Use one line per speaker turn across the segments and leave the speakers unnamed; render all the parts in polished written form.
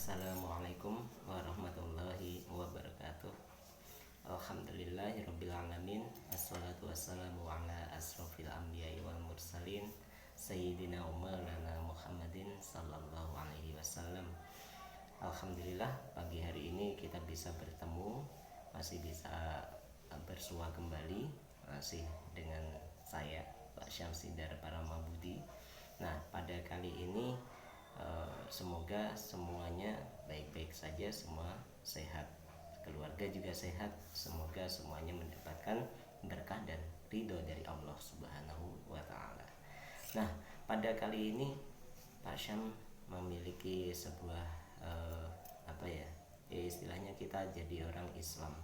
Assalamualaikum warahmatullahi wabarakatuh. Alhamdulillahirrabbilalamin. Assalatu wassalamu ala asrofil anbiya'i wal mursalin Sayyidina wa maulana Muhammadin sallallahu alaihi wasallam. Alhamdulillah pagi hari ini kita bisa bertemu, masih bisa bersua kembali, masih dengan saya Pak Syamsidar Paramabudi. Nah, pada kali ini semoga semuanya baik-baik saja, semua sehat, keluarga juga sehat. Semoga semuanya mendapatkan berkah dan ridho dari Allah Subhanahu wa Ta'ala. Nah, pada kali ini Pak Syam memiliki sebuah istilahnya kita jadi orang Islam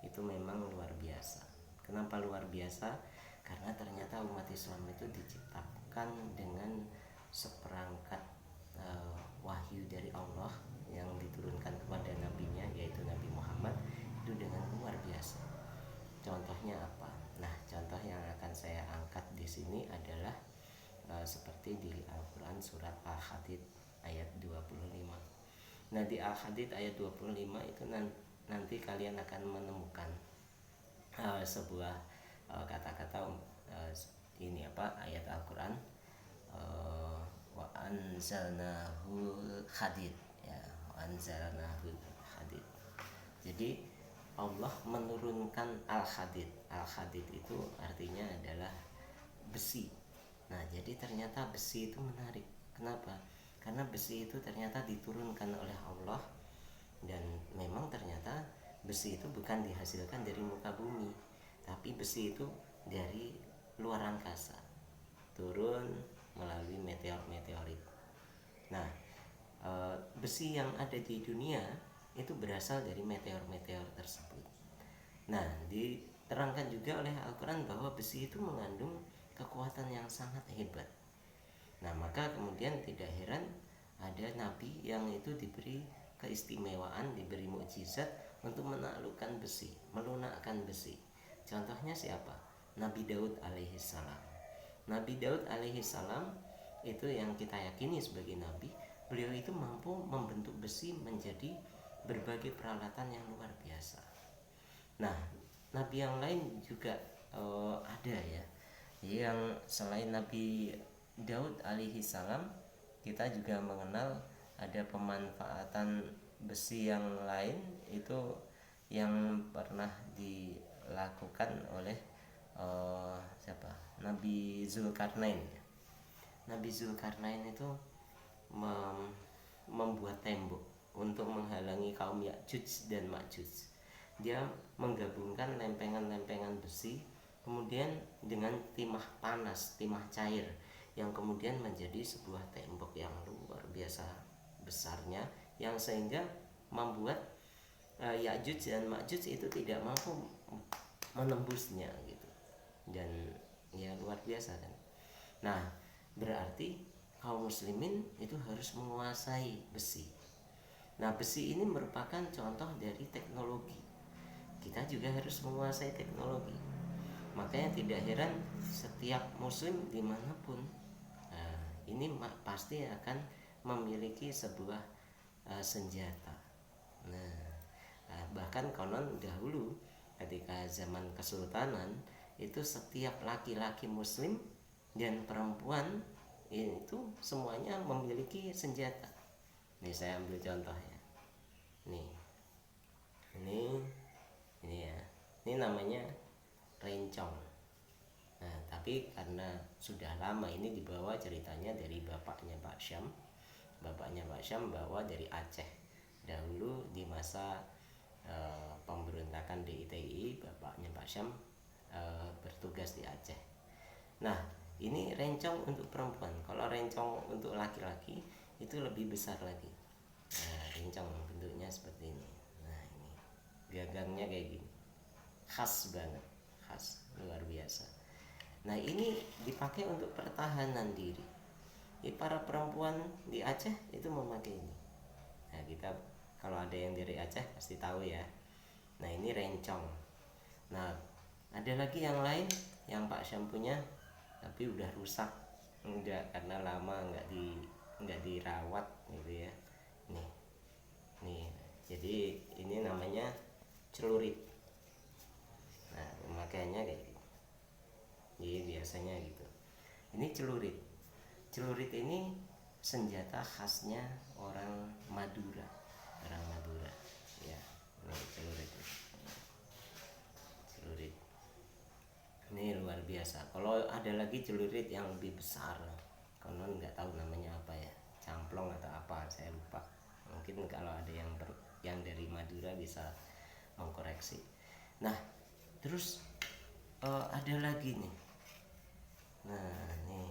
itu memang luar biasa. Kenapa luar biasa? Karena ternyata umat Islam itu diciptakan dengan seperangkat wahyu dari Allah yang diturunkan kepada nabinya, yaitu Nabi Muhammad, itu dengan luar biasa. Contohnya apa? Nah, contoh yang akan saya angkat di sini adalah seperti di Al-Quran surat Al-Hadid ayat 25. Nah, di Al-Hadid ayat 25 itu nanti kalian akan menemukan sebuah kata-kata ayat Al-Quran, wa anzalnahul hadid, ya, wa anzalnahul hadid. Jadi Allah menurunkan al-hadid. Al-hadid itu artinya adalah besi. Nah, jadi ternyata besi itu menarik. Kenapa? Karena besi itu ternyata diturunkan oleh Allah, dan memang ternyata besi itu bukan dihasilkan dari muka bumi, tapi besi itu dari luar angkasa, turun melalui meteor-meteorit. Nah, besi yang ada di dunia itu berasal dari meteor-meteor tersebut. Nah, diterangkan juga oleh Al-Quran bahwa besi itu mengandung kekuatan yang sangat hebat. Nah, maka kemudian tidak heran ada nabi yang itu diberi keistimewaan, diberi mukjizat untuk menaklukkan besi, melunakkan besi. Contohnya siapa? Nabi Daud alaihissalam. Nabi Daud alaihissalam itu yang kita yakini sebagai nabi. Beliau itu mampu membentuk besi menjadi berbagai peralatan yang luar biasa. Nah, nabi yang lain juga ada ya, yang selain Nabi Daud alaihi salam, kita juga mengenal ada pemanfaatan besi yang lain itu yang pernah dilakukan oleh Nabi Zulkarnain. Nabi Zulkarnain itu membuat tembok untuk menghalangi kaum Ya'juj dan Ma'juj. Dia menggabungkan lempengan-lempengan besi kemudian dengan timah panas, timah cair, yang kemudian menjadi sebuah tembok yang luar biasa besarnya, yang sehingga membuat Ya'juj dan Ma'juj itu tidak mampu menembusnya gitu. Dan ya luar biasa kan. Nah, berarti kaum muslimin itu harus menguasai besi. Nah, besi ini merupakan contoh dari teknologi. Kita juga harus menguasai teknologi. Makanya tidak heran setiap muslim dimanapun ini pasti akan memiliki sebuah senjata. Bahkan konon dahulu ketika zaman kesultanan itu setiap laki-laki muslim dan perempuan itu semuanya memiliki senjata. Nih saya ambil contohnya. Ini ya. Ini namanya rencong. Nah, tapi karena sudah lama ini dibawa ceritanya dari bapaknya Pak Syam. Bapaknya Pak Syam bawa dari Aceh. Dahulu di masa pemberontakan DITI, bapaknya Pak Syam bertugas di Aceh. Nah, ini rencong untuk perempuan. Kalau rencong untuk laki-laki itu lebih besar lagi. Nah, rencong bentuknya seperti ini. Nah, ini gagangnya kayak gini. Khas banget, khas, luar biasa. Nah, ini dipakai untuk pertahanan diri. Para perempuan di Aceh itu memakai ini. Nah, kita kalau ada yang dari Aceh pasti tahu ya. Nah, ini rencong. Nah, ada lagi yang lain yang Pak Syam punya tapi udah rusak, enggak, karena lama enggak dirawat gitu ya. Nih, celurit. Nah, pemakaiannya kayak gitu. Jadi biasanya gitu. Ini celurit. Celurit ini senjata khasnya orang Madura. Orang Madura. Ya, ini celurit. Celurit. Ini luar biasa. Kalau ada lagi celurit yang lebih besar, konon nggak tahu namanya apa ya, camplong atau apa, saya lupa. Mungkin kalau ada yang dari Madura bisa mengkoreksi. Nah, terus ada lagi nih. Nah, ini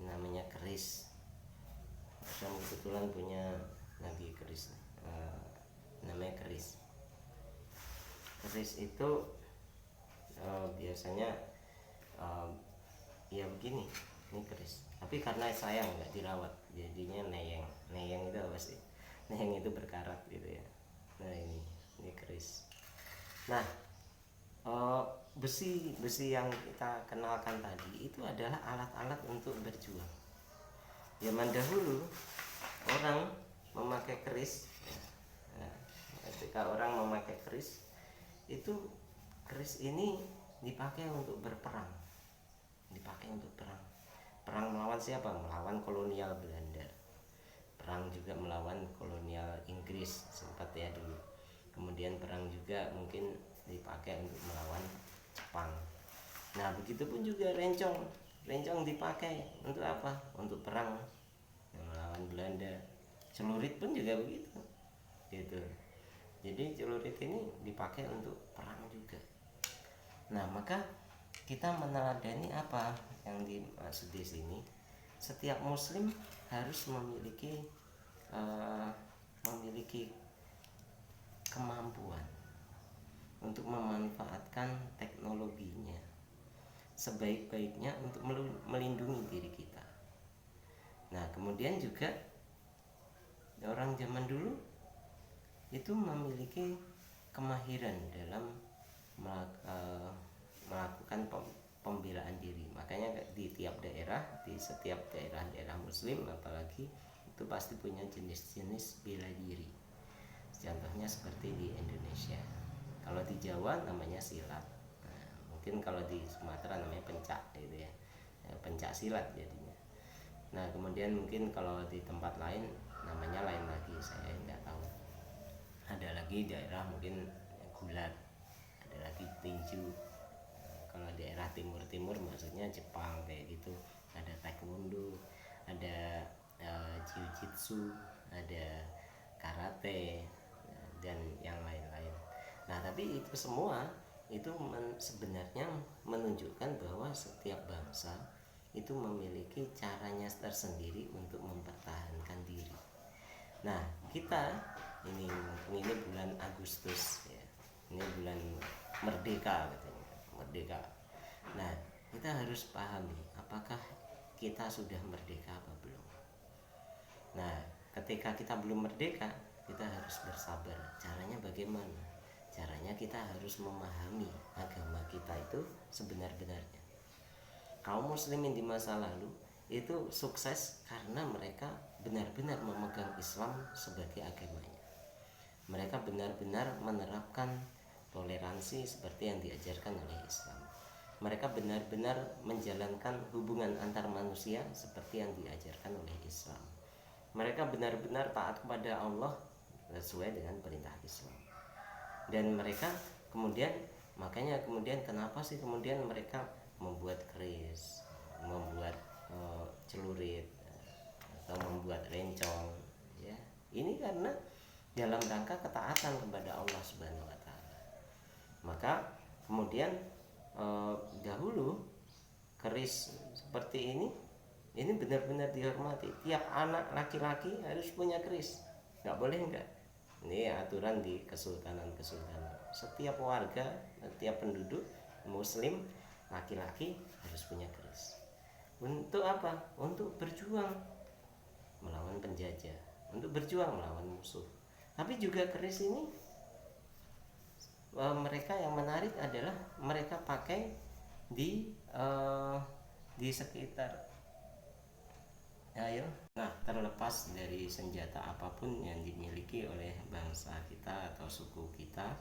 namanya keris. Saya kebetulan punya lagi keris. Namanya keris. Keris itu biasanya ya begini, ini keris. Tapi karena sayang nggak dirawat, jadinya neyeng. Neyeng itu apa sih? Neyeng itu berkarat gitu ya. Nah ini keris. Nah besi yang kita kenalkan tadi itu adalah alat-alat untuk berjuang. Zaman dahulu orang memakai keris. Ketika orang memakai keris, itu keris ini dipakai untuk berperang, perang melawan siapa? Melawan kolonial Belanda, perang juga melawan kolonial Inggris sempat ya dulu. Kemudian perang juga mungkin dipakai untuk melawan Jepang. Nah begitupun juga rencong dipakai untuk apa? Untuk perang melawan Belanda. Celurit pun juga begitu gitu. Jadi celurit ini dipakai untuk perang juga. Nah, maka kita meneladani apa yang dimaksud di sini. Setiap muslim harus memiliki kemampuan untuk memanfaatkan teknologinya sebaik-baiknya untuk melindungi diri kita. Nah, kemudian juga orang zaman dulu itu memiliki kemahiran dalam melakukan pembelaan diri. Makanya di tiap daerah, di setiap daerah muslim apalagi, itu pasti punya jenis-jenis bela diri. Contohnya seperti di Indonesia. Kalau di Jawa namanya silat. Nah, mungkin kalau di Sumatera namanya pencak gitu ya. Pencak silat jadinya. Nah, kemudian mungkin kalau di tempat lain namanya lain lagi, saya nggak tahu. Ada lagi daerah mungkin gulat, ada lagi tinju. Kalau daerah timur maksudnya Jepang kayak gitu, ada taekwondo, ada jiu-jitsu, ada karate, dan yang lain-lain. Nah tapi itu semua itu sebenarnya menunjukkan bahwa setiap bangsa itu memiliki caranya tersendiri untuk mempertahankan diri. Nah kita ini bulan Agustus ya, ini bulan merdeka katanya, merdeka. Nah kita harus pahami apakah kita sudah merdeka apa belum. Nah ketika kita belum merdeka, kita harus bersabar. Caranya bagaimana? Caranya kita harus memahami agama kita itu sebenar-benarnya. Kaum muslimin di masa lalu itu sukses karena mereka benar-benar memegang Islam sebagai agamanya. Mereka benar-benar menerapkan toleransi seperti yang diajarkan oleh Islam. Mereka benar-benar menjalankan hubungan antar manusia seperti yang diajarkan oleh Islam. Mereka benar-benar taat kepada Allah sesuai dengan perintah Islam. Dan mereka makanya kenapa sih kemudian mereka membuat keris, membuat celurit, atau membuat rencong ya. Ini karena dalam rangka ketaatan kepada Allah Subhanahu wa taala. Maka kemudian dahulu keris seperti ini benar-benar dihormati. Tiap anak laki-laki harus punya keris. Enggak boleh enggak. Ini aturan di kesultanan. Setiap warga, setiap penduduk muslim laki-laki harus punya keris. Untuk apa? Untuk berjuang melawan penjajah, untuk berjuang melawan musuh. Tapi juga keris ini mereka yang menarik adalah mereka pakai di sekitar Ayo. Nah, terlepas dari senjata apapun yang dimiliki oleh bangsa kita atau suku kita,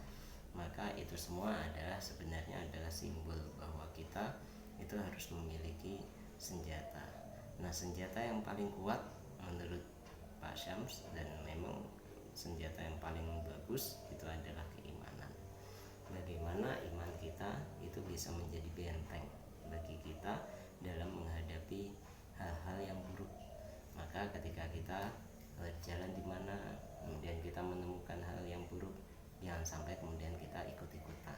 maka itu semua adalah sebenarnya adalah simbol bahwa kita itu harus memiliki senjata. Nah, senjata yang paling kuat menurut Pak Syams dan memang senjata yang paling bagus itu adalah keimanan. Bagaimana iman kita itu bisa menjadi benteng bagi kita dalam menghadapi hal-hal yang buruk. Maka ketika kita berjalan di mana kemudian kita menemukan hal yang buruk, jangan sampai kemudian kita ikut-ikutan.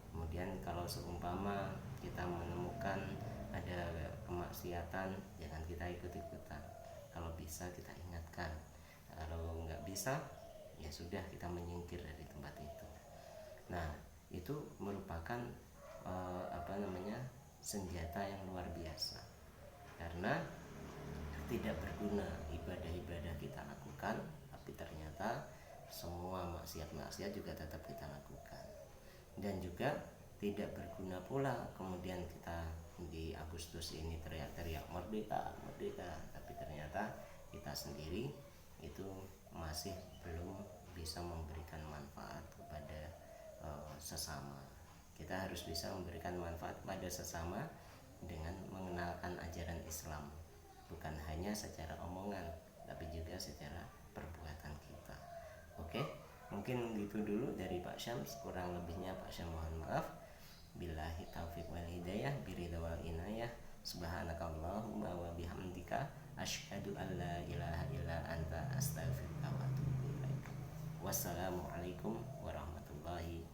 Kemudian kalau seumpama kita menemukan ada kemaksiatan, jangan kita ikut-ikutan. Kalau bisa kita ingatkan, kalau nggak bisa ya sudah, kita menyingkir dari tempat itu. Nah, itu merupakan senjata yang luar biasa, karena tidak berguna ibadah-ibadah kita lakukan, tapi ternyata semua maksiat-maksiat juga tetap kita lakukan. Dan juga tidak berguna pula kemudian kita di Agustus ini teriak-teriak merdeka, merdeka, tapi ternyata kita sendiri itu masih belum bisa memberikan manfaat kepada sesama. Kita harus bisa memberikan manfaat pada sesama dengan mengenalkan ajaran Islam, bukan hanya secara omongan tapi juga secara perbuatan kita. Oke, mungkin gitu dulu dari Pak Syams, kurang lebihnya Pak Syams mohon maaf. Billahi taufiq wal hidayah, biridha wal inayah. Subhanakallahumma wa bihamdika asyhadu an la ilaha illa anta astaghfiruka wa atubu ilaik. Wassalamualaikum warahmatullahi